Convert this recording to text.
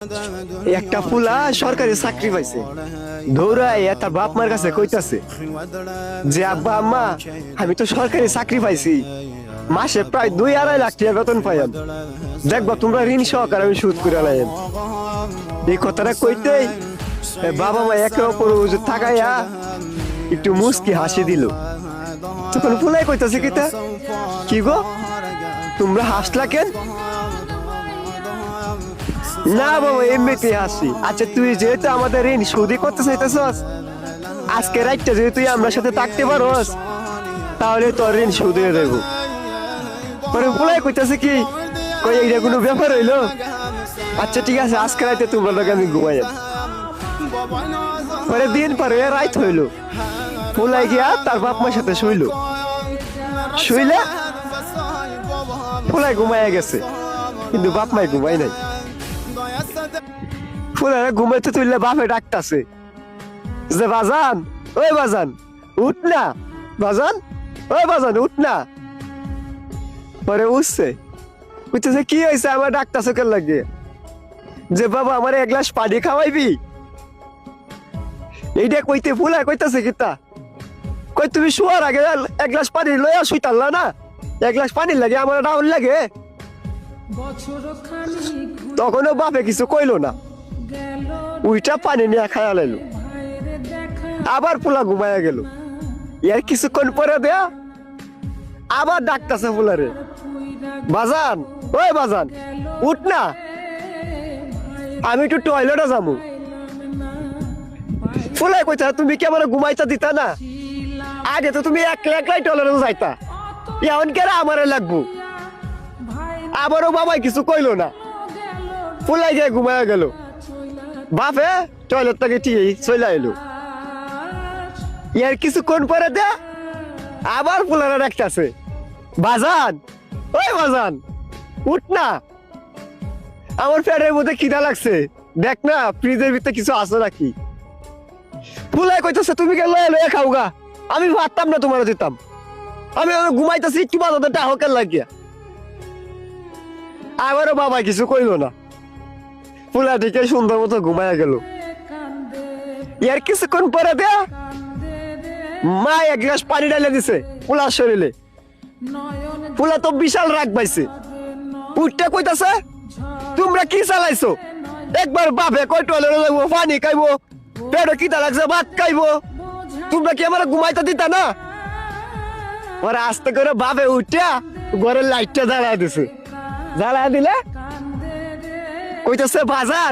একটা ফুলা সরকারি চাকরি পাইছে, দৌড়াই তার বাপ মার কাছে কইতাছে যে আব্বা আম্মা আমি তো সরকারি চাকরি পাইছি, মাসে প্রায় 2-2.5 লাখ টাকা বেতন পাইয়াম, দেখবা তোমরা ঋণ সহকারে আমি শোধ করে লাইম। এই কথাটা কইতেই বাবা মা একে অপর তাকাইয়া একটু মুস্কি হাসি দিল। তখন ফুলাই কইতাছে কিতা, কি গো তোমরা হাসলা কেন? না বাবা এমনিতে হাসি। আচ্ছা তুই যেহেতু আমাদের ঋণ শোধই করতে চাইতেছস, আজকে রাতটা যদি তুই আমার সাথে থাকতে পারোস তাহলে তোর ঋণ শোধ হয়ে যাবো। পরে ফুলাই কইতাছে কি, কই এইটা কোনো ব্যাপার হইলো? আচ্ছা ঠিক আছে আজকে রাতে তোমরা লোক আমি ঘুমাই যাব। পরে দিন পরে রাত হইলো, ফুলাই গিয়া তার বাপ মার সাথে শুইলো। শুইলে ফুলাই ঘুমাইয়া গেছে, কিন্তু বাপ মাই ঘুমাই নাই। ফুলারে ঘুমাইতে তুললে বাপে ডাকতাছে যে বাজান, ওই বাজান উঠ না, বাজান ওই বাজান উঠ না। পরে উঠছে, বুঝতেছে কি হয়েছে আমার ডাকতাছে কেন লাগে, যে বাবা আমার 1 গ্লাস পানি খাওয়াইবি। এইটা কইতে ফুলা কইতাছে কিতা, কই তুমি শোয়ার আগে 1 গ্লাস পানি লইয়া শুইতাল্লা না, 1 গ্লাস পানি লাগে আমার ডাউন লাগে। তখনও বাপে কিছু কইলো না, উইটা পানি নিয়ে খায়া লাইলো। আবার পোলা ঘুমায়া গেল। এর কিছুক্ষণ পরে দেয়া আবার ডাকতাছে ফুলারে, বাজান ওই বাজান উঠ না, আমি একটু টয়লেটে যাবো। ফুলাই কইতা তুমি কি আমার ঘুমাইতা দিতা না, আগে তো তুমি একলাই টয়লেটে যাইতা, এখন কেন আমারে লাগবো। আবারও বাবাই কিছু কইলো না, ফুলাই গিয়ে ঘুমায়া গেল। বাপে টয়লেট থেকে ঠিক চলে এলো। এর কিছুক্ষণ পরে দে আবার ফুলারা ডাকতেছে, বাজান ওই বাজান উঠ না, আমার পেটের মধ্যে খিদা লাগছে, দেখ না ফ্রিজের ভিতরে কিছু আছে নাকি। ফুলাই কইতেছে তুমি কে লয়ে লয়ে খাও গা, আমি ভাবতাম না তোমার দিতাম, আমি ঘুমাইতেছি একটু বাজাতে টাহকের লাগিয়া। আবারও বাবা কিছু কইলো না, ফুলা থেকে সুন্দর মতো ঘুমাইয়া গেল। এর কিছুক্ষণ পরে দেয়া মা 1 গ্লাস পানি ঢালে দিছে ফুলার শরীরে। ফুলা তো বিশাল রাগ পাইছে, উঠতে কইতাছে তোমরা কি চালাইছো, একবার বাপে কই টয়লেটে যাবো, পানি খাইবো, পেটে খিদা লাগছে ভাত খাইবো, তোমরা কি আমার ঘুমাইতে দিতা না। ওরা আস্তে করে বাপে উঠিয়া ঘরের লাইটটা জ্বালায় দিছে, জ্বালায় দিলে কইতাছে বাজান